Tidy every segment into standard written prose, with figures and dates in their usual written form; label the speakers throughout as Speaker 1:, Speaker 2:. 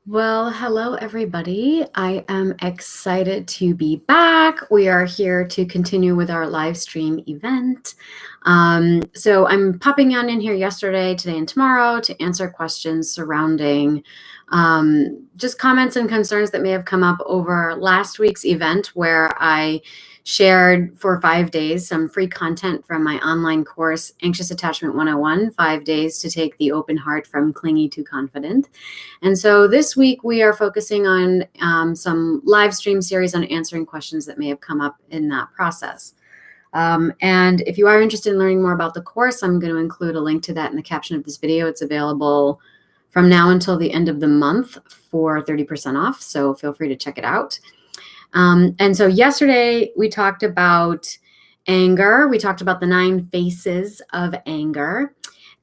Speaker 1: Well, hello, everybody. I am excited to be back. We are here to continue with our live stream event. So I'm popping on in here yesterday, today, and tomorrow to answer questions surrounding just comments and concerns that may have come up over last week's event, where I shared for 5 days some free content from my online course, Anxious Attachment 101, 5 days to take the open heart from clingy to confident. And so this week we are focusing on some live stream series on answering questions that may have come up in that process. And if you are interested in learning more about the course, I'm going to include a link to that in the caption of this video. It's available from now until the end of the month for 30% off, so feel free to check it out. And so yesterday we talked about anger. We talked about the 9 faces of anger.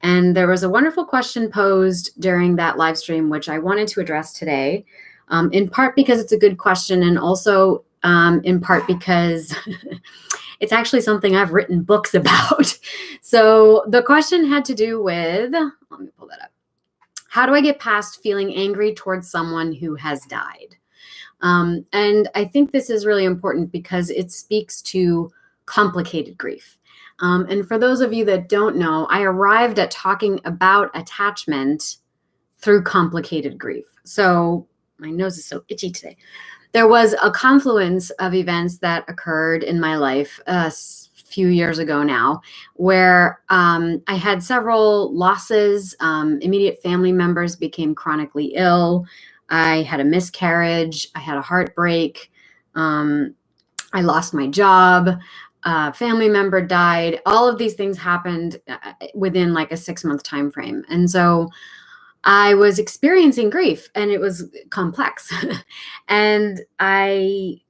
Speaker 1: And there was a wonderful question posed during that live stream, which I wanted to address today, in part because it's a good question, and also in part because it's actually something I've written books about. So the question had to do with, let me pull that up. How do I get past feeling angry towards someone who has died? And I think this is really important because it speaks to complicated grief. And for those of you that don't know, I arrived at talking about attachment through complicated grief. So my nose is so itchy today. There was a confluence of events that occurred in my life a few years ago now, where I had several losses. Immediate family members became chronically ill. I had a miscarriage. I had a heartbreak. I lost my job. Family member died. All of these things happened within like a 6-month time frame. And so I was experiencing grief, and it was complex. And I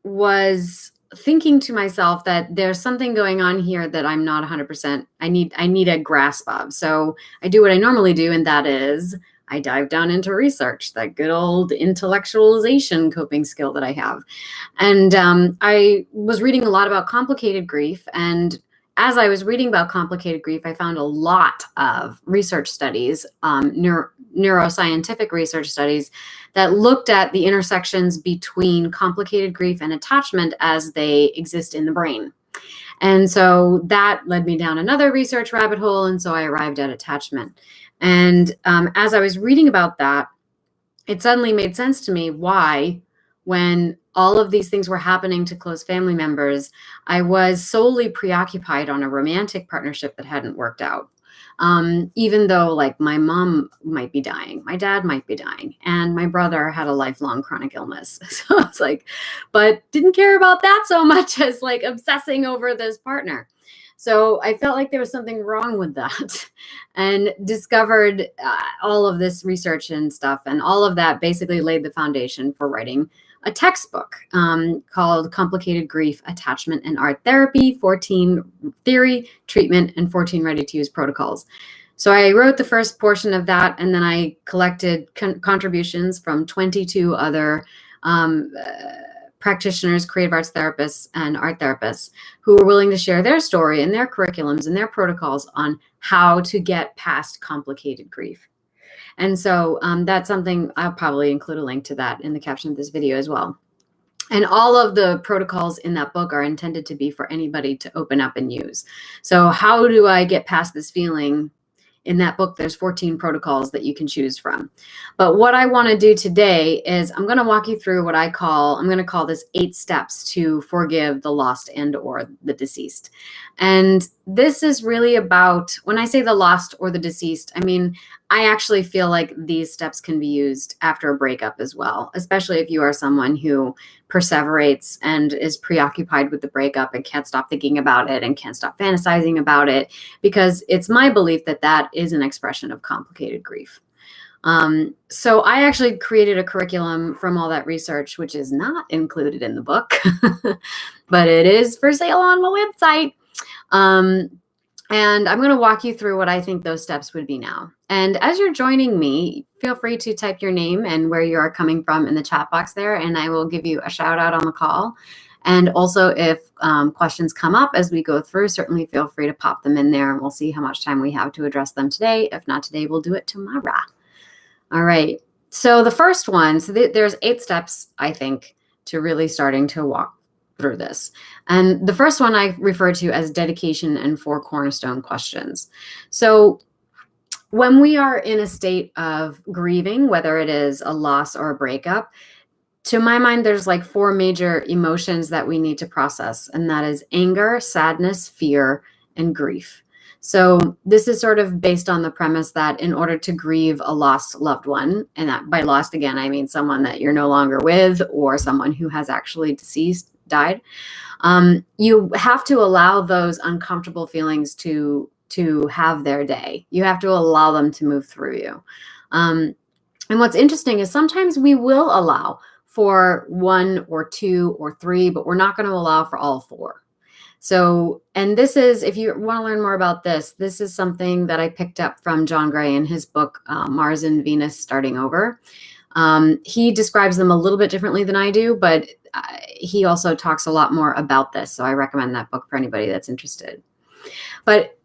Speaker 1: was thinking to myself that there's something going on here that I'm not 100%. I need a grasp of. So I do what I normally do, and that is I dive down into research, that good old intellectualization coping skill that I have. And I was reading a lot about complicated grief. And as I was reading about complicated grief, I found a lot of research studies, neuroscientific research studies, that looked at the intersections between complicated grief and attachment as they exist in the brain. And so that led me down another research rabbit hole. And so I arrived at attachment. And as I was reading about that, it suddenly made sense to me why, when all of these things were happening to close family members, I was solely preoccupied on a romantic partnership that hadn't worked out. Even though, like, my mom might be dying, my dad might be dying, and my brother had a lifelong chronic illness. So I was like, but didn't care about that so much as like obsessing over this partner. So I felt like there was something wrong with that, and discovered all of this research and stuff. And all of that basically laid the foundation for writing a textbook called Complicated Grief, Attachment, and Art Therapy, 14 Theory, Treatment, and 14 Ready-to-Use Protocols. So I wrote the first portion of that, and then I collected contributions from 22 other practitioners, creative arts therapists, and art therapists who were willing to share their story and their curriculums and their protocols on how to get past complicated grief. And so that's something, I'll probably include a link to that in the caption of this video as well. And all of the protocols in that book are intended to be for anybody to open up and use. So how do I get past this feeling? In that book, there's 14 protocols that you can choose from. But what I want to do today is I'm going to walk you through what I'm going to call this 8 steps to forgive the lost and or the deceased. And this is really about, when I say the lost or the deceased, I mean, I actually feel like these steps can be used after a breakup as well, especially if you are someone who perseverates and is preoccupied with the breakup and can't stop thinking about it and can't stop fantasizing about it, because it's my belief that that is an expression of complicated grief. So I actually created a curriculum from all that research, which is not included in the book, but it is for sale on my website. And I'm going to walk you through what I think those steps would be now. And as you're joining me, feel free to type your name and where you are coming from in the chat box there, and I will give you a shout out on the call. And also, if questions come up as we go through, certainly feel free to pop them in there, and we'll see how much time we have to address them today. If not today, we'll do it tomorrow. All right. So the first one, there's 8 steps, I think, to really starting to walk through this. And the first one I refer to as dedication and 4 cornerstone questions. So when we are in a state of grieving, whether it is a loss or a breakup, to my mind, there's like 4 major emotions that we need to process, and that is anger, sadness, fear, and grief. So this is sort of based on the premise that in order to grieve a lost loved one, and that by lost, again, I mean someone that you're no longer with or someone who has actually died, you have to allow those uncomfortable feelings to have their day. You have to allow them to move through you. And what's interesting is sometimes we will allow for 1 or 2 or 3, but we're not going to allow for all 4. So, and this is, if you want to learn more about this, this is something that I picked up from John Gray in his book, Mars and Venus Starting Over. He describes them a little bit differently than I do, but he also talks a lot more about this. So I recommend that book for anybody that's interested. But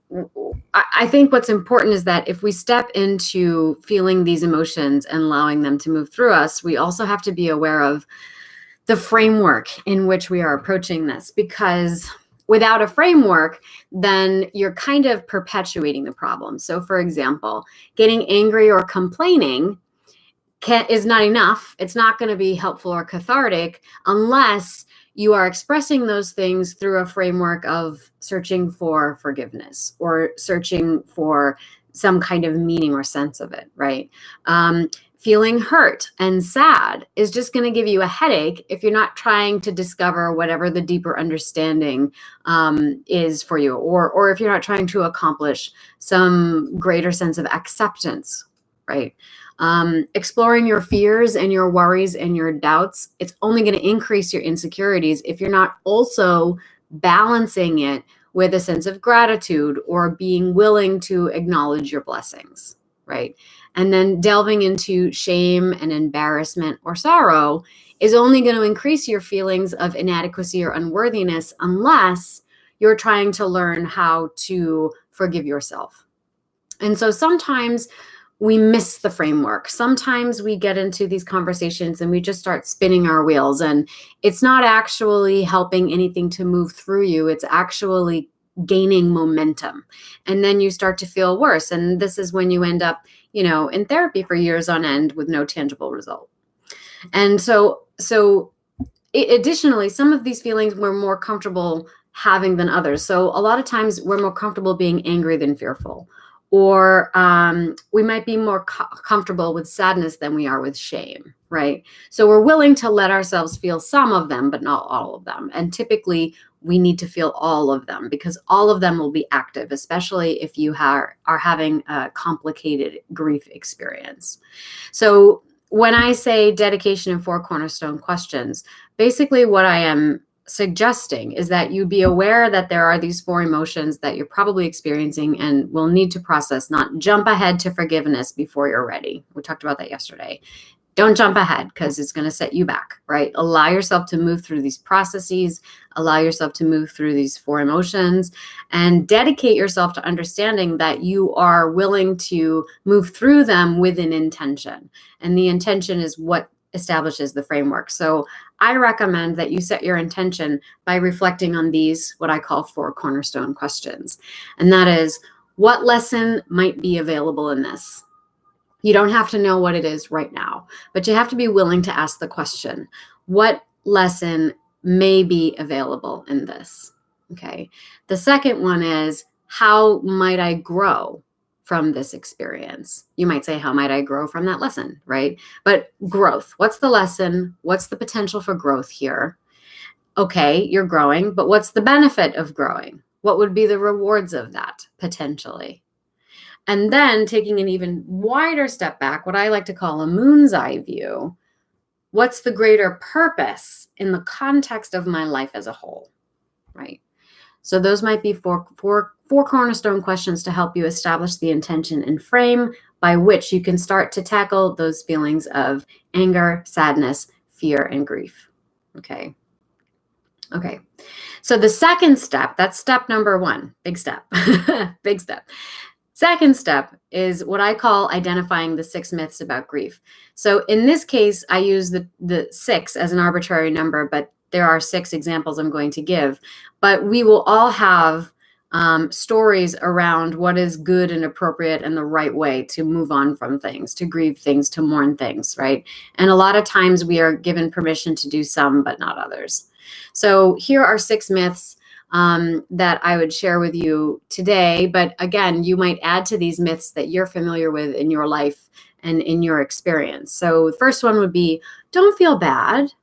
Speaker 1: I think what's important is that if we step into feeling these emotions and allowing them to move through us, we also have to be aware of the framework in which we are approaching this, because without a framework, then you're kind of perpetuating the problem. So for example, getting angry or complaining is not enough. It's not going to be helpful or cathartic unless you are expressing those things through a framework of searching for forgiveness or searching for some kind of meaning or sense of it, right? Feeling hurt and sad is just going to give you a headache if you're not trying to discover whatever the deeper understanding is for you, or if you're not trying to accomplish some greater sense of acceptance, right? Exploring your fears and your worries and your doubts, it's only going to increase your insecurities if you're not also balancing it with a sense of gratitude or being willing to acknowledge your blessings, right? And then delving into shame and embarrassment or sorrow is only going to increase your feelings of inadequacy or unworthiness unless you're trying to learn how to forgive yourself. And so sometimes we miss the framework. Sometimes we get into these conversations and we just start spinning our wheels, and it's not actually helping anything to move through you. It's actually gaining momentum. And then you start to feel worse. And this is when you end up, in therapy for years on end with no tangible result. And so additionally, some of these feelings we're more comfortable having than others. So a lot of times we're more comfortable being angry than fearful. Or we might be more comfortable with sadness than we are with shame, right? So we're willing to let ourselves feel some of them, but not all of them. And typically, we need to feel all of them because all of them will be active, especially if you are having a complicated grief experience. So when I say dedication and 4 cornerstone questions, basically what I am suggesting is that you be aware that there are these 4 emotions that you're probably experiencing and will need to process, not jump ahead to forgiveness before you're ready. We talked about that yesterday. Don't jump ahead because it's going to set you back, right? Allow yourself to move through these processes, allow yourself to move through these 4 emotions, and dedicate yourself to understanding that you are willing to move through them with an intention. And the intention is what establishes the framework. So I recommend that you set your intention by reflecting on these, what I call 4 cornerstone questions. And that is, what lesson might be available in this? You don't have to know what it is right now, but you have to be willing to ask the question, what lesson may be available in this? Okay. The second one is, how might I grow from this experience? You might say, how might I grow from that lesson, right? But growth, what's the lesson? What's the potential for growth here? Okay, you're growing, but what's the benefit of growing? What would be the rewards of that potentially? And then taking an even wider step back, what I like to call a moon's eye view, what's the greater purpose in the context of my life as a whole, right? So those might be four cornerstone questions to help you establish the intention and frame by which you can start to tackle those feelings of anger, sadness, fear, and grief. Okay. So the second step, that's step number 1, big step, big step. Second step is what I call identifying the 6 myths about grief. So in this case, I use the 6 as an arbitrary number, but there are 6 examples I'm going to give. But we will all have stories around what is good and appropriate and the right way to move on from things, to grieve things, to mourn things, right? And a lot of times we are given permission to do some, but not others. So here are 6 myths that I would share with you today. But again, you might add to these myths that you're familiar with in your life and in your experience. So the first one would be, don't feel bad,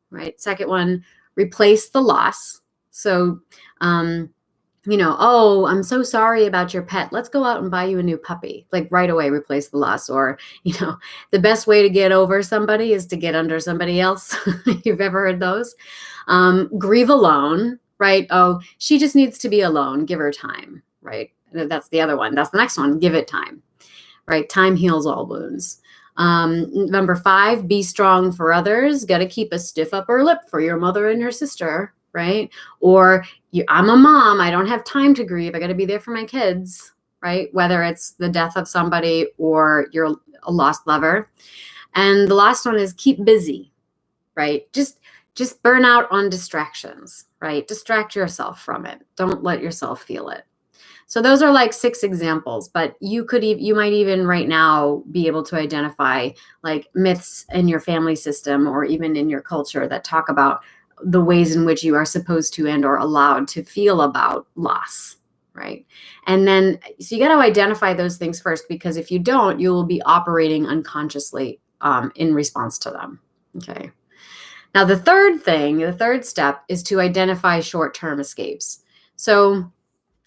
Speaker 1: right? Second one, replace the loss. So, oh, I'm so sorry about your pet. Let's go out and buy you a new puppy. Like right away, replace the loss. Or, the best way to get over somebody is to get under somebody else. You've ever heard those? Grieve alone, right? Oh, she just needs to be alone. Give her time, right? That's the other one. That's the next one. Give it time, right? Time heals all wounds. Number 5, be strong for others. Got to keep a stiff upper lip for your mother and your sister, right? Or I'm a mom. I don't have time to grieve. I got to be there for my kids, right? Whether it's the death of somebody or you're a lost lover. And the last one is keep busy, right? Just burn out on distractions, right? Distract yourself from it. Don't let yourself feel it. So those are like 6 examples, but you might even right now be able to identify like myths in your family system or even in your culture that talk about the ways in which you are supposed to and or allowed to feel about loss, right? And then, so you got to identify those things first, because if you don't, you will be operating unconsciously in response to them, okay? Now, the third step is to identify short-term escapes. So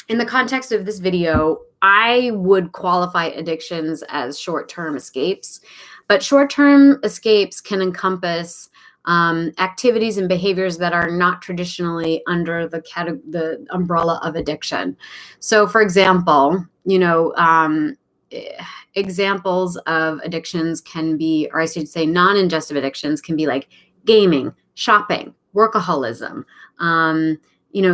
Speaker 1: in the context of this video, I would qualify addictions as short-term escapes, but short-term escapes can encompass activities and behaviors that are not traditionally under the umbrella of addiction. So, for example, examples of addictions can be, or I should say non-ingestive addictions can be like gaming, shopping, workaholism,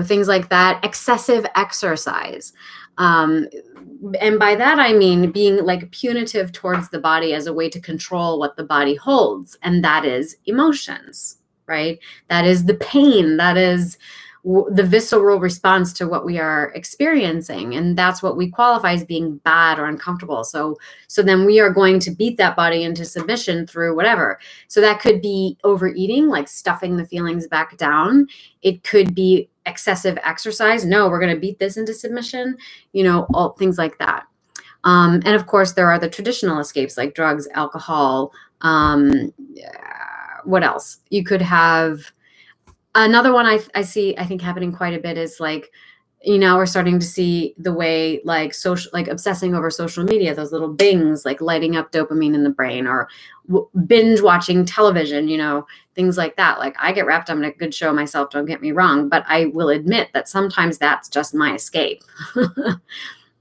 Speaker 1: things like that, excessive exercise. And by that, I mean being like punitive towards the body as a way to control what the body holds. And that is emotions, right? That is the pain. That is the visceral response to what we are experiencing. And that's what we qualify as being bad or uncomfortable. So then we are going to beat that body into submission through whatever. So that could be overeating, like stuffing the feelings back down. It could be excessive exercise. No, we're going to beat this into submission, all things like that. And of course, there are the traditional escapes like drugs, alcohol. What else? You could have another one I think happening quite a bit is like, we're starting to see the way like obsessing over social media, those little bings, like lighting up dopamine in the brain, or binge watching television, things like that. Like I get wrapped up in a good show myself, don't get me wrong, but I will admit that sometimes that's just my escape,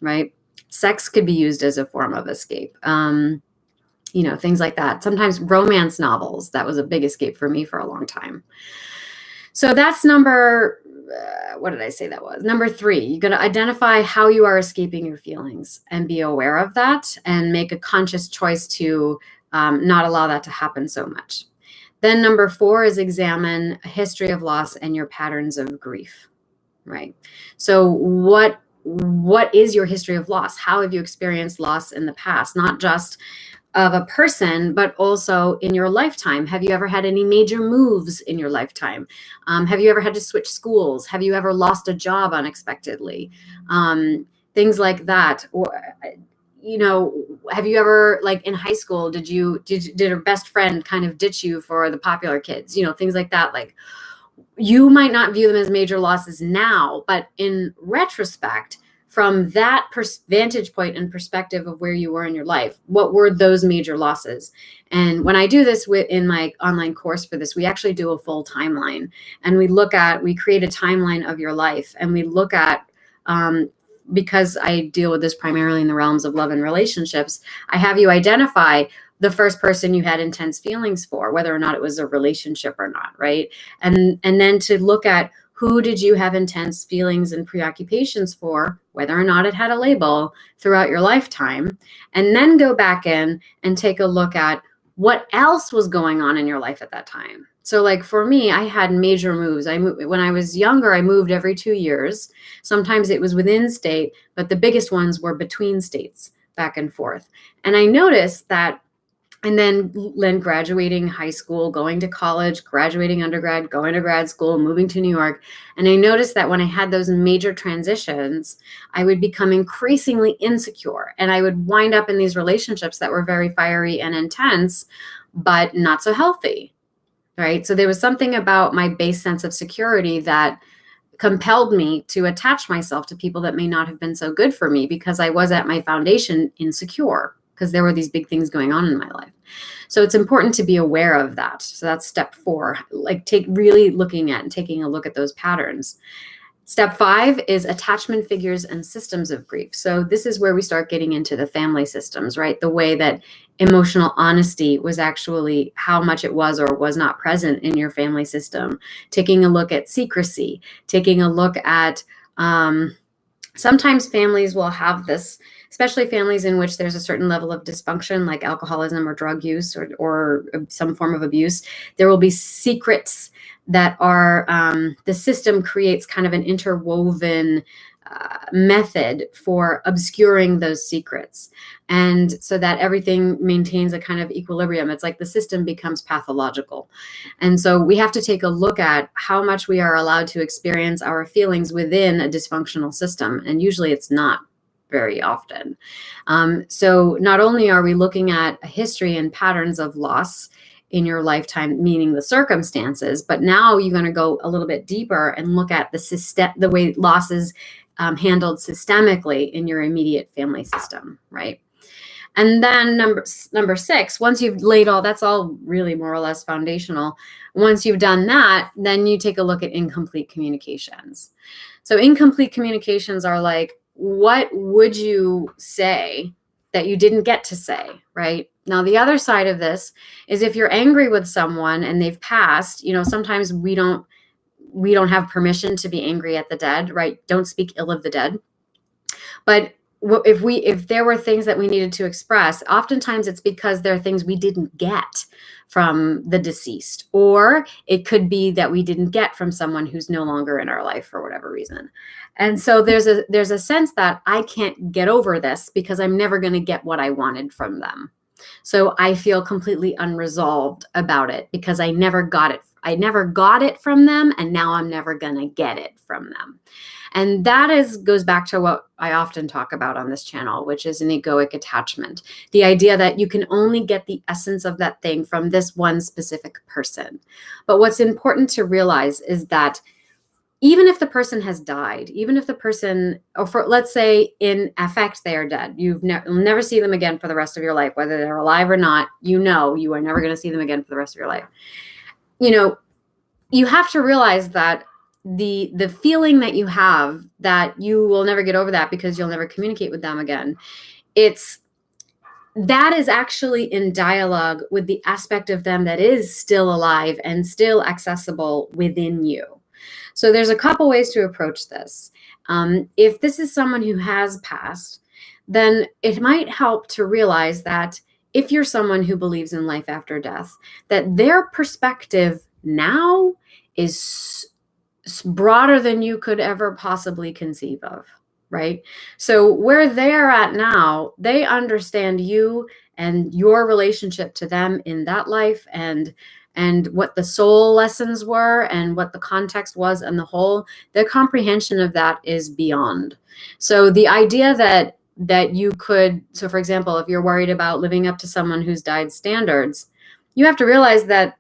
Speaker 1: right? Sex could be used as a form of escape. Things like that. Sometimes romance novels, that was a big escape for me for a long time. So that's number, what did I say that was? Number 3, you're going to identify how you are escaping your feelings and be aware of that and make a conscious choice to not allow that to happen so much. Then number 4 is examine a history of loss and your patterns of grief, right? So what is your history of loss? How have you experienced loss in the past? Not just of a person, but also in your lifetime. Have you ever had any major moves in your lifetime? Have you ever had to switch schools? Have you ever lost a job unexpectedly? Things like that. Or, have you ever, like in high school, did a best friend kind of ditch you for the popular kids? Things like that. Like you might not view them as major losses now, but in retrospect, from that vantage point and perspective of where you were in your life, what were those major losses? And when I do this in my online course for this, we actually do a full timeline, and we create a timeline of your life, and we look at, because I deal with this primarily in the realms of love and relationships, I have you identify the first person you had intense feelings for, whether or not it was a relationship or not, right? And then to look at Who did you have intense feelings and preoccupations for, whether or not it had a label, throughout your lifetime? And then go back in and take a look at what else was going on in your life at that time. So like for me, I had major moves. When I was younger, I moved every 2 years. Sometimes it was within state, but the biggest ones were between states, back and forth. And I noticed that, and then graduating high school, going to college, graduating undergrad, going to grad school, moving to New York. And I noticed that when I had those major transitions, I would become increasingly insecure, and I would wind up in these relationships that were very fiery and intense, but not so healthy, right? So there was something about my base sense of security that compelled me to attach myself to people that may not have been so good for me, because I was at my foundation insecure, because there were these big things going on in my life. So it's important to be aware of that. So that's step 4, like really looking at and taking a look at those patterns. Step 5 is attachment figures and systems of grief. So this is where we start getting into the family systems, right? The way that emotional honesty was actually how much it was or was not present in your family system. Taking a look at secrecy, taking a look at, sometimes families will have this, especially families in which there's a certain level of dysfunction, like alcoholism or drug use or some form of abuse. There will be secrets that are, the system creates kind of an interwoven method for obscuring those secrets. And so that everything maintains a kind of equilibrium. It's like the system becomes pathological. And so we have to take a look at how much we are allowed to experience our feelings within a dysfunctional system. And usually it's not very often. So not only are we looking at a history and patterns of loss in your lifetime, meaning the circumstances, but now you're going to go a little bit deeper and look at the way losses handled systemically in your immediate family system, right? And then number 6, once you've laid that's all really more or less foundational. Once you've done that, then you take a look at incomplete communications. So incomplete communications are like, what would you say that you didn't get to say, right? Now, the other side of this is if you're angry with someone and they've passed, sometimes we don't have permission to be angry at the dead, right? Don't speak ill of the dead. But if there were things that we needed to express, oftentimes it's because there are things we didn't get from the deceased, or it could be that we didn't get from someone who's no longer in our life for whatever reason. And so there's a sense that I can't get over this because I'm never going to get what I wanted from them. So I feel completely unresolved about it because I never got it. I never got it from them, and now I'm never going to get it from them. And that goes back to what I often talk about on this channel, which is an egoic attachment. The idea that you can only get the essence of that thing from this one specific person. But what's important to realize is that even if the person has died, even if the person, let's say in effect, they are dead, you'll never see them again for the rest of your life, whether they're alive or not, you are never going to see them again for the rest of your life. You have to realize that the feeling that you have that you will never get over that because you'll never communicate with them again, that is actually in dialogue with the aspect of them that is still alive and still accessible within you. So there's a couple ways to approach this. If this is someone who has passed, then it might help to realize that if you're someone who believes in life after death, that their perspective now is broader than you could ever possibly conceive of, right? So where they're at now, they understand you and your relationship to them in that life, and what the soul lessons were and what the context was and the whole, their comprehension of that is beyond. So the idea that you could, so for example, if you're worried about living up to someone who's died standards, you have to realize that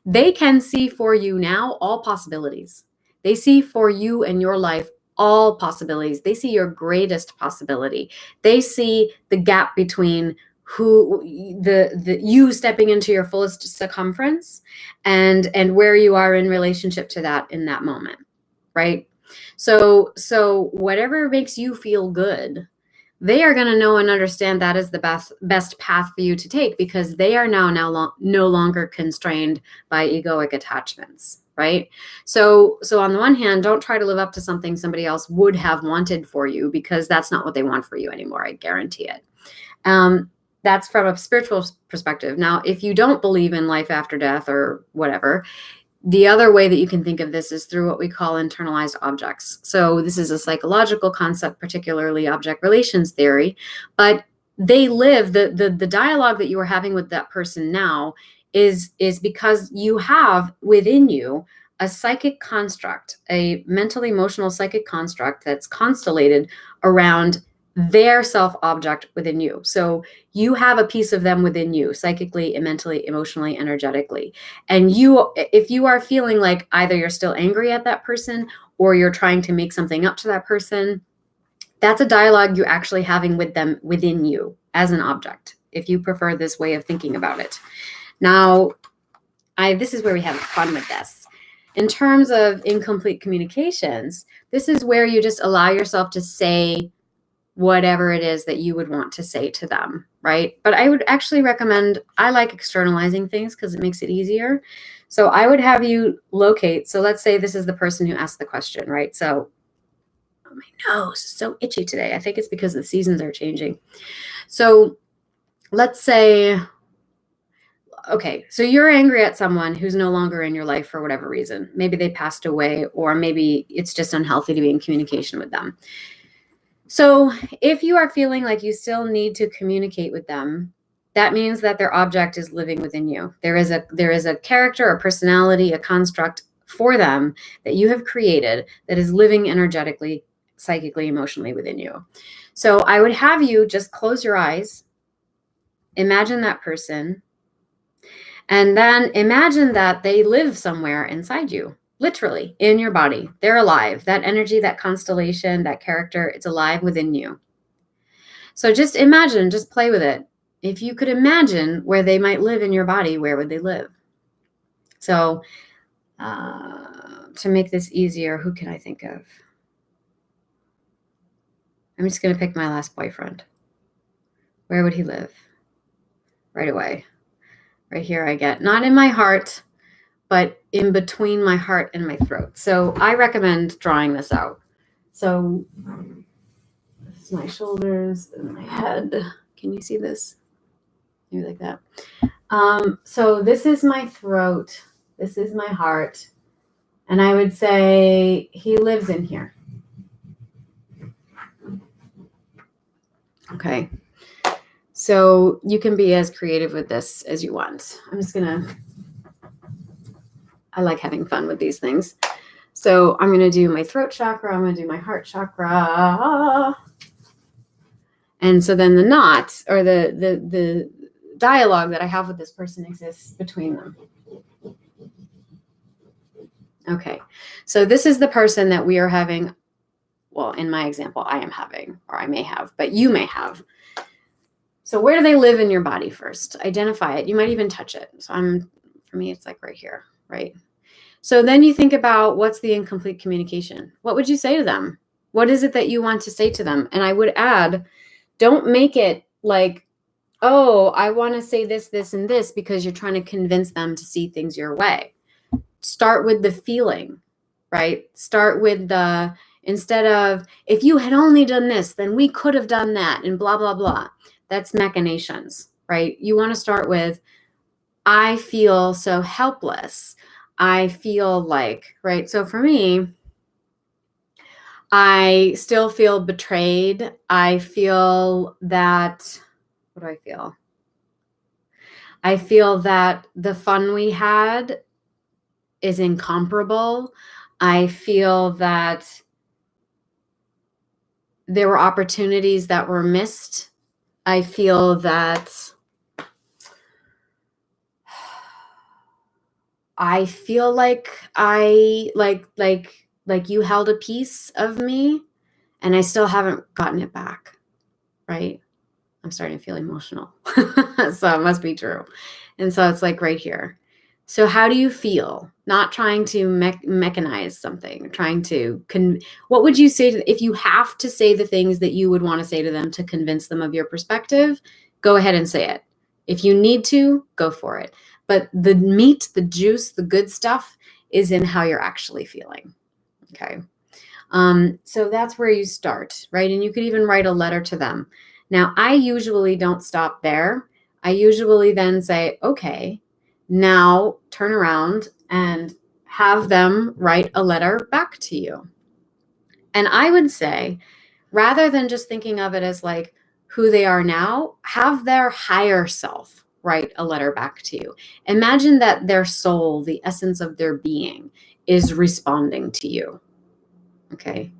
Speaker 1: they can see for you now all possibilities. They see for you and your life all possibilities. They see your greatest possibility. They see the gap between you stepping into your fullest circumference and where you are in relationship to that in that moment, right? So whatever makes you feel good, they are going to know and understand that is the best path for you to take, because they are now no longer constrained by egoic attachments, right? So on the one hand, don't try to live up to something somebody else would have wanted for you, because that's not what they want for you anymore. I guarantee it. That's from a spiritual perspective. Now, if you don't believe in life after death or whatever, the other way that you can think of this is through what we call internalized objects. So this is a psychological concept, particularly object relations theory, but they live, the dialogue that you are having with that person now is because you have within you a psychic construct, a mental, emotional, psychic construct that's constellated around their self-object within you. So you have a piece of them within you, psychically, mentally, emotionally, energetically. And you, if you are feeling like either you're still angry at that person or you're trying to make something up to that person, that's a dialogue you're actually having with them within you as an object, if you prefer this way of thinking about it. Now, this is where we have fun with this. In terms of incomplete communications, this is where you just allow yourself to say whatever it is that you would want to say to them, right? But I would actually recommend, I like externalizing things because it makes it easier. So I would have you locate. So let's say this is the person who asked the question, right? So oh, my nose is so itchy today. I think it's because the seasons are changing. So let's say, okay, so you're angry at someone who's no longer in your life for whatever reason. Maybe they passed away, or maybe it's just unhealthy to be in communication with them. So if you are feeling like you still need to communicate with them, that means that their object is living within you. There is a character, a personality, a construct for them that you have created that is living energetically, psychically, emotionally within you. So I would have you just close your eyes, imagine that person, and then imagine that they live somewhere inside you. Literally in your body. They're alive. That energy, that constellation, that character, it's alive within you. So just imagine, just play with it. If you could imagine where they might live in your body, where would they live? So to make this easier, who can I think of? I'm just going to pick my last boyfriend. Where would he live? Right away. Right here I get, not in my heart, but in between my heart and my throat. So I recommend drawing this out. So this is my shoulders and my head. Can you see this? Maybe like that. So this is my throat. This is my heart. And I would say he lives in here. Okay. So you can be as creative with this as you want. I like having fun with these things. So I'm going to do my throat chakra. I'm going to do my heart chakra. And so then the knot, or the dialogue that I have with this person, exists between them. Okay. So this is the person that we are having. Well, in my example, I am having, or I may have, but you may have. So where do they live in your body first? Identify it. You might even touch it. So for me, it's like right here, right? So then you think about, what's the incomplete communication? What would you say to them? What is it that you want to say to them? And I would add, don't make it like, oh, I want to say this, this, and this, because you're trying to convince them to see things your way. Start with the feeling, right? Start with instead of, if you had only done this, then we could have done that, and blah, blah, blah. That's machinations, right? You want to start with, I feel so helpless. I feel like, right? So for me, I still feel betrayed. I feel that, what do I feel? I feel that the fun we had is incomparable. I feel that there were opportunities that were missed. I feel that I feel like like you held a piece of me and I still haven't gotten it back, right? I'm starting to feel emotional. So it must be true. And so it's like right here. So how do you feel? Not trying to mechanize something, trying to, what would you say if you have to say the things that you would want to say to them to convince them of your perspective? Go ahead and say it. If you need to, go for it. But the meat, the juice, the good stuff is in how you're actually feeling. Okay. So that's where you start, right? And you could even write a letter to them. Now, I usually don't stop there. I usually then say, okay, now turn around and have them write a letter back to you. And I would say, rather than just thinking of it as like who they are now, have their higher self write a letter back to you. Imagine that their soul, the essence of their being, is responding to you. Okay.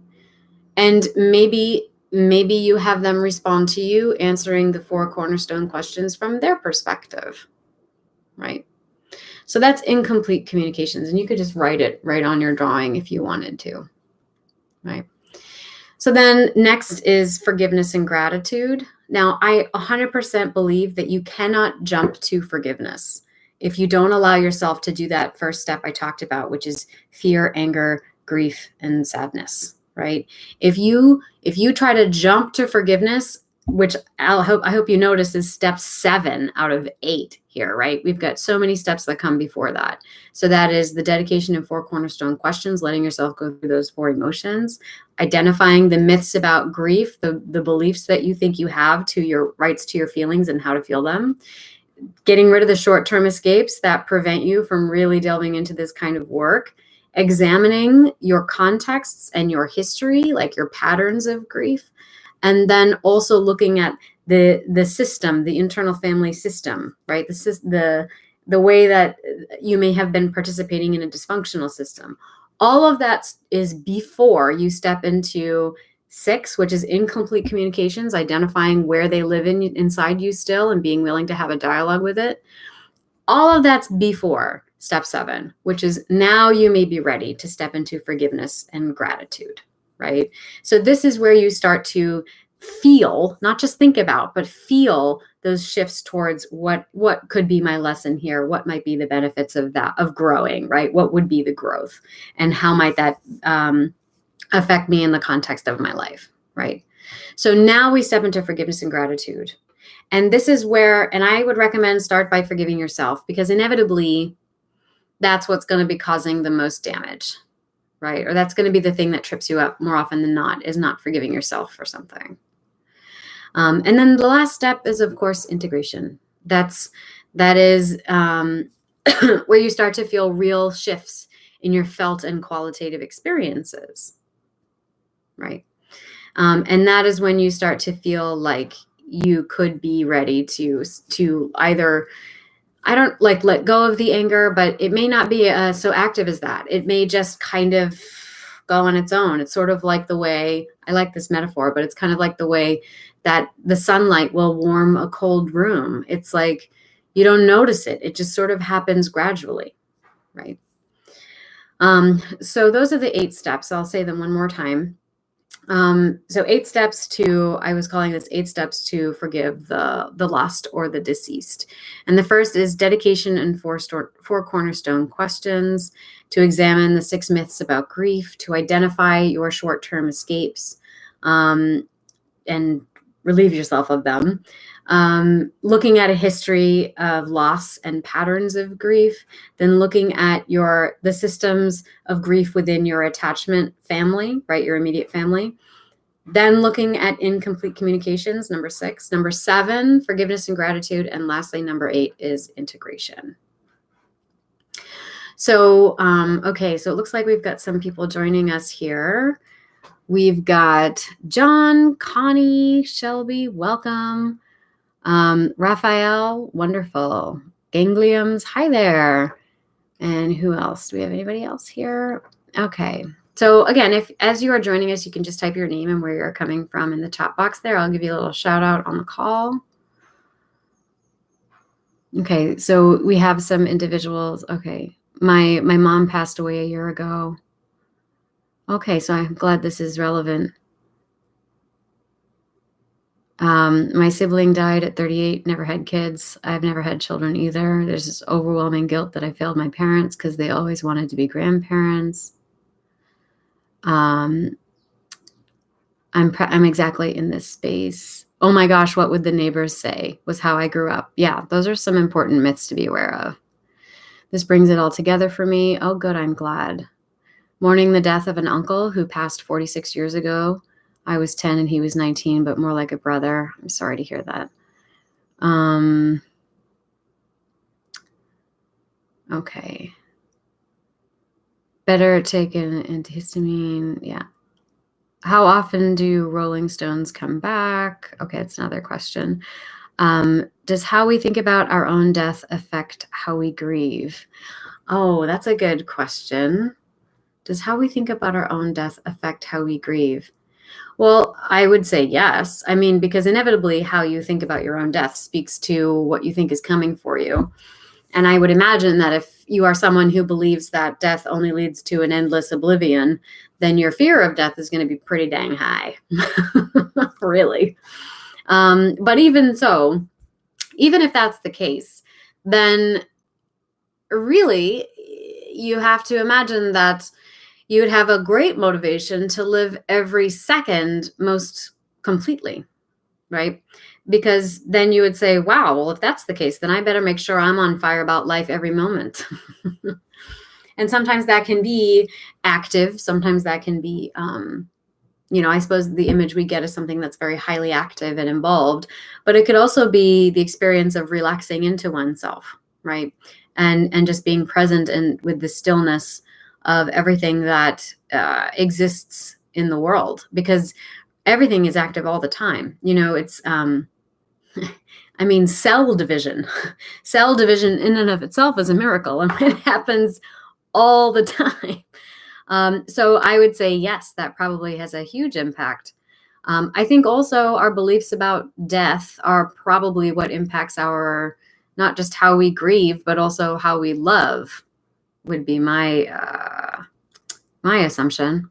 Speaker 1: And maybe you have them respond to you answering the 4 cornerstone questions from their perspective, right? So that's incomplete communications, and you could just write it right on your drawing if you wanted to, right? So then next is forgiveness and gratitude. Now, I 100% believe that you cannot jump to forgiveness if you don't allow yourself to do that first step I talked about, which is fear, anger, grief, and sadness, right? If you try to jump to forgiveness, which I hope you notice is step 7 out of 8 here, right? We've got so many steps that come before that. So that is the dedication and 4 cornerstone questions, letting yourself go through those 4 emotions, identifying the myths about grief, the beliefs that you think you have to your rights to your feelings and how to feel them, getting rid of the short-term escapes that prevent you from really delving into this kind of work, examining your contexts and your history, like your patterns of grief, and then also looking at the system, the internal family system, right? The way that you may have been participating in a dysfunctional system. All of that is before you step into 6, which is incomplete communications, identifying where they live inside you still and being willing to have a dialogue with it. All of that's before step 7, which is now you may be ready to step into forgiveness and gratitude, right? So this is where you start to feel, not just think about, but feel those shifts towards what could be my lesson here, what might be the benefits of that, of growing, right? What would be the growth, and how might that affect me in the context of my life, right? So now we step into forgiveness and gratitude. And this is where, and I would recommend start by forgiving yourself, because inevitably that's what's going to be causing the most damage, right? Or that's going to be the thing that trips you up more often than not, is not forgiving yourself for something. And then the last step is, of course, integration. That is where you start to feel real shifts in your felt and qualitative experiences, right? And that is when you start to feel like you could be ready to either, I don't like let go of the anger, but it may not be so active as that. It may just kind of go on its own. It's sort of like the way, I like this metaphor, but it's kind of like the way that the sunlight will warm a cold room. It's like you don't notice it. It just sort of happens gradually, right? So those are the 8 steps. I'll say them one more time. So 8 steps to, I was calling this 8 steps to forgive the lost or the deceased. And the first is dedication and 4 cornerstone questions, to examine the 6 myths about grief, to identify your short-term escapes, and relieve yourself of them. Looking at a history of loss and patterns of grief, then looking at the systems of grief within your attachment family, right? Your immediate family. Then looking at incomplete communications, number 6. Number 7, forgiveness and gratitude. And lastly, number 8 is integration. So, okay, so it looks like we've got some people joining us here. We've got John, Connie, Shelby, welcome. Raphael, wonderful. Gangliums, hi there. And who else? Do we have anybody else here? Okay. So again, as you are joining us, you can just type your name and where you're coming from in the chat box there. I'll give you a little shout out on the call. Okay, so we have some individuals. Okay, my mom passed away a year ago. Okay, so I'm glad this is relevant. My sibling died at 38, never had kids. I've never had children either. There's this overwhelming guilt that I failed my parents because they always wanted to be grandparents. I'm exactly in this space. Oh my gosh, what would the neighbors say was how I grew up. Yeah, those are some important myths to be aware of. This brings it all together for me. Oh, good, I'm glad. Mourning the death of an uncle who passed 46 years ago. I was 10 and he was 19, but more like a brother. I'm sorry to hear that. Okay. Better take an antihistamine. Yeah. How often do Rolling Stones come back? Okay, it's another question. Does how we think about our own death affect how we grieve? Oh, that's a good question. Does how we think about our own death affect how we grieve? Well, I would say yes. I mean, because inevitably how you think about your own death speaks to what you think is coming for you. And I would imagine that if you are someone who believes that death only leads to an endless oblivion, then your fear of death is going to be pretty dang high. Really. But even so, even if that's the case, then really you have to imagine that you would have a great motivation to live every second most completely, right? Because then you would say, wow, well, if that's the case, then I better make sure I'm on fire about life every moment. And sometimes that can be active. Sometimes that can be, I suppose the image we get is something that's very highly active and involved, but it could also be the experience of relaxing into oneself, right? And just being present and with the stillness of everything that exists in the world, because everything is active all the time. It's cell division. Cell division in and of itself is a miracle, and it happens all the time. So I would say, yes, that probably has a huge impact. I think also our beliefs about death are probably what impacts our, not just how we grieve, but also how we love, would be my assumption.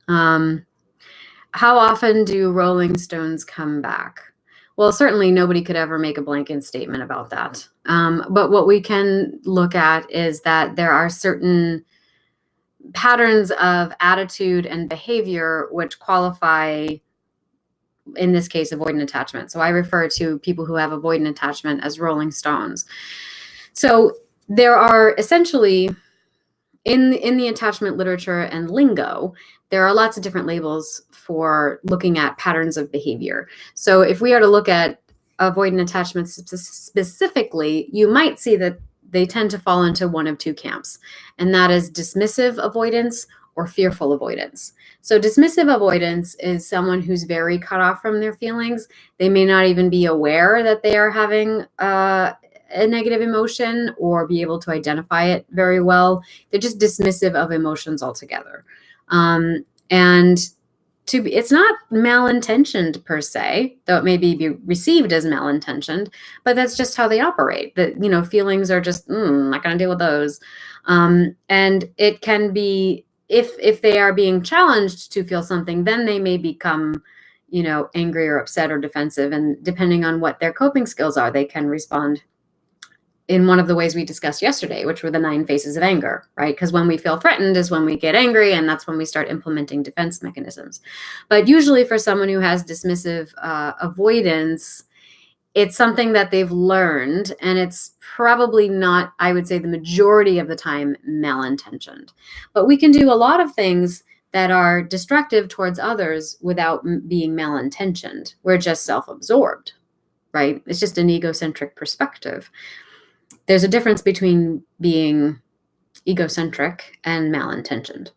Speaker 1: How often do Rolling Stones come back? Well, certainly nobody could ever make a blanket statement about that. But what we can look at is that there are certain patterns of attitude and behavior which qualify, in this case, avoidant attachment. So I refer to people who have avoidant attachment as Rolling Stones. So there are essentially, in the attachment literature and lingo, there are lots of different labels for looking at patterns of behavior. So if we are to look at avoidant attachments specifically, you might see that they tend to fall into one of two camps, and that is dismissive avoidance or fearful avoidance. So dismissive avoidance is someone who's very cut off from their feelings. They may not even be aware that they are having a negative emotion or be able to identify it very well. They're just dismissive of emotions altogether. And it's not malintentioned per se, though it may be received as malintentioned, but that's just how they operate. That, feelings are just, not going to deal with those. And it can be, if they are being challenged to feel something, then they may become, angry or upset or defensive. And depending on what their coping skills are, they can respond in one of the ways we discussed yesterday, which were the 9 phases of anger, right? Because when we feel threatened is when we get angry, and that's when we start implementing defense mechanisms. But usually for someone who has dismissive avoidance, it's something that they've learned, and it's probably not, I would say the majority of the time, malintentioned. But we can do a lot of things that are destructive towards others without being malintentioned. We're just self-absorbed, right? It's just an egocentric perspective. There's a difference between being egocentric and malintentioned.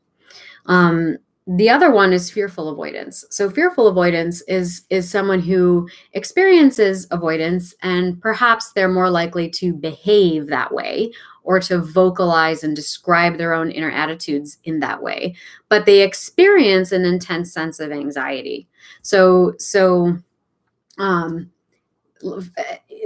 Speaker 1: The other one is fearful avoidance. So fearful avoidance is someone who experiences avoidance, and perhaps they're more likely to behave that way or to vocalize and describe their own inner attitudes in that way. But they experience an intense sense of anxiety. So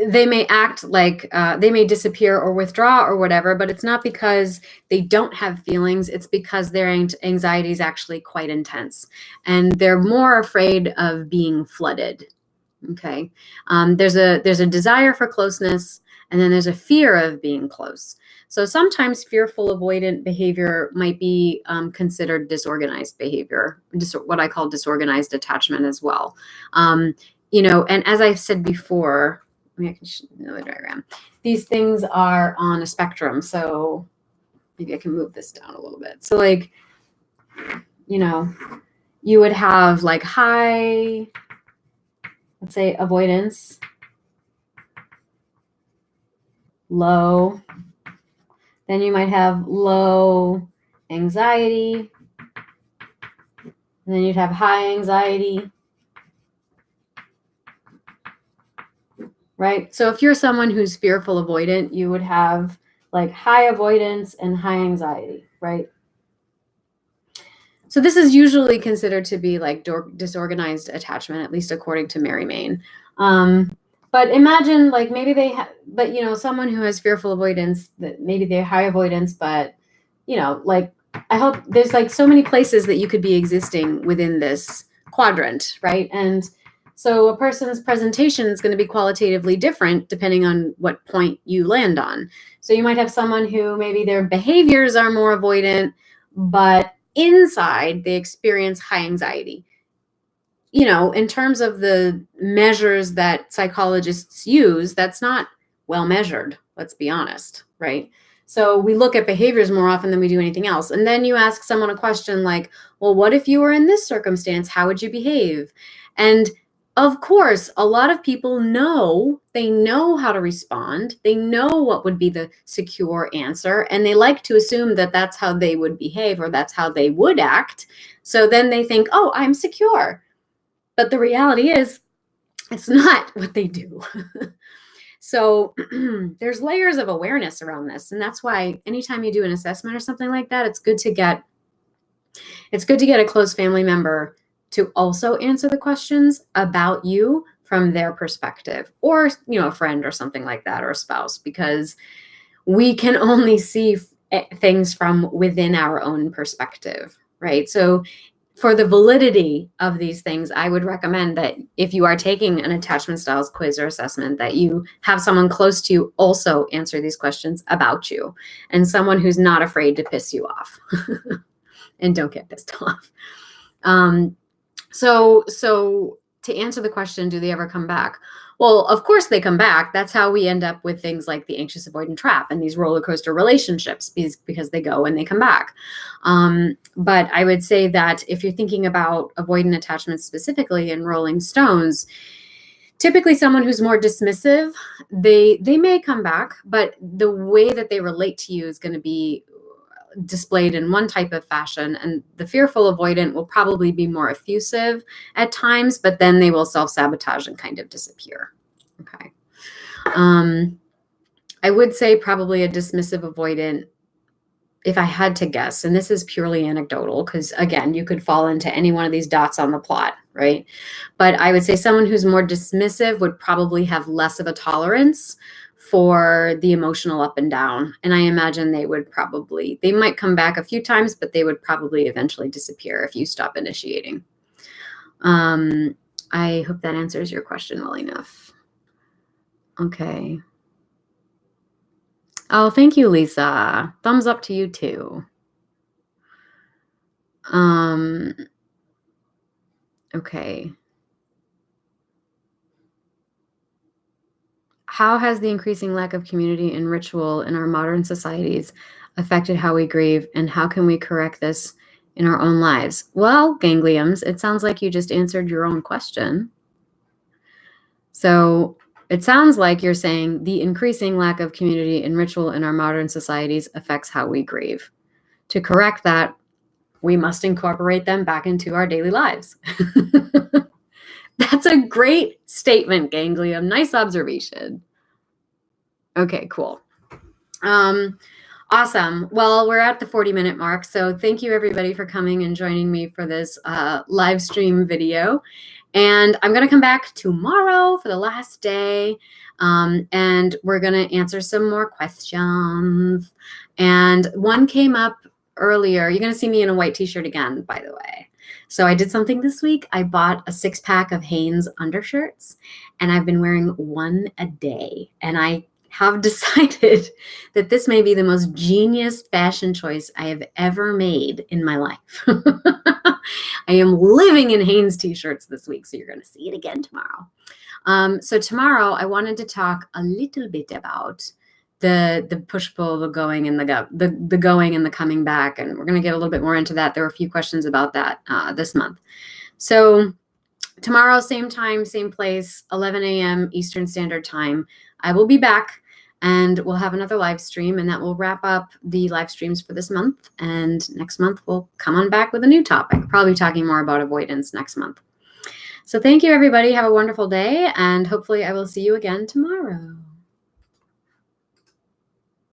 Speaker 1: they may act like they may disappear or withdraw or whatever, but it's not because they don't have feelings. It's because their anxiety is actually quite intense, and they're more afraid of being flooded. Okay. There's a desire for closeness, and then there's a fear of being close. So sometimes fearful avoidant behavior might be considered disorganized behavior, what I call disorganized attachment as well. And as I've said before, maybe I can show another diagram. These things are on a spectrum. So maybe I can move this down a little bit. So like, you know, you would have like high, let's say avoidance, low, then you might have low anxiety, and then you'd have high anxiety, right? So if you're someone who's fearful avoidant, you would have like high avoidance and high anxiety, right? So this is usually considered to be like disorganized attachment, at least according to Mary Main. But imagine like maybe but someone who has fearful avoidance, that maybe they're high avoidance, but like I hope there's like so many places that you could be existing within this quadrant, right? And so a person's presentation is going to be qualitatively different depending on what point you land on. So you might have someone who maybe their behaviors are more avoidant, but inside they experience high anxiety. In terms of the measures that psychologists use, that's not well measured, let's be honest, right? So we look at behaviors more often than we do anything else. And then you ask someone a question like, well, what if you were in this circumstance? How would you behave? And of course, a lot of people they know how to respond. They know what would be the secure answer. And they like to assume that that's how they would behave or that's how they would act. So then they think, oh, I'm secure. But the reality is, it's not what they do. So there's layers of awareness around this. And that's why anytime you do an assessment or something like that, it's good to get a close family member to also answer the questions about you from their perspective, or, a friend or something like that, or a spouse, because we can only see things from within our own perspective, right? So for the validity of these things, I would recommend that if you are taking an attachment styles quiz or assessment, that you have someone close to you also answer these questions about you, and someone who's not afraid to piss you off and don't get pissed off. So to answer the question, do they ever come back? Well, of course they come back. That's how we end up with things like the anxious avoidant trap and these roller coaster relationships, because they go and they come back. But I would say that if you're thinking about avoidant attachments specifically in Rolling Stones, typically someone who's more dismissive, they may come back, but the way that they relate to you is going to be displayed in one type of fashion, and the fearful avoidant will probably be more effusive at times, but then they will self-sabotage and kind of disappear. Okay. I would say probably a dismissive avoidant, if I had to guess, and this is purely anecdotal, because again, you could fall into any one of these dots on the plot, right? But I would say someone who's more dismissive would probably have less of a tolerance for the emotional up and down. And I imagine they might come back a few times, but they would probably eventually disappear if you stop initiating. I hope that answers your question well enough. Okay. Oh, thank you, Lisa. Thumbs up to you too. Okay. How has the increasing lack of community and ritual in our modern societies affected how we grieve, and how can we correct this in our own lives? Well, ganglions, it sounds like you just answered your own question. So it sounds like you're saying the increasing lack of community and ritual in our modern societies affects how we grieve. To correct that, we must incorporate them back into our daily lives. That's a great statement, ganglion. Nice observation. Okay, cool. Awesome. Well, we're at the 40-minute mark. So thank you everybody for coming and joining me for this live stream video. And I'm going to come back tomorrow for the last day. And we're going to answer some more questions. And one came up earlier. You're going to see me in a white t-shirt again, by the way. So I did something this week. I bought a 6-pack of Hanes undershirts, and I've been wearing one a day. And I have decided that this may be the most genius fashion choice I have ever made in my life. I am living in Hanes t-shirts this week, so you're going to see it again tomorrow. So tomorrow I wanted to talk a little bit about the push-pull, the going and the going and the coming back. And we're going to get a little bit more into that. There were a few questions about that this month. So tomorrow, same time, same place, 11 a.m. Eastern Standard Time. I will be back and we'll have another live stream, and that will wrap up the live streams for this month. And next month, we'll come on back with a new topic, probably talking more about avoidance next month. So thank you, everybody. Have a wonderful day, and hopefully I will see you again tomorrow.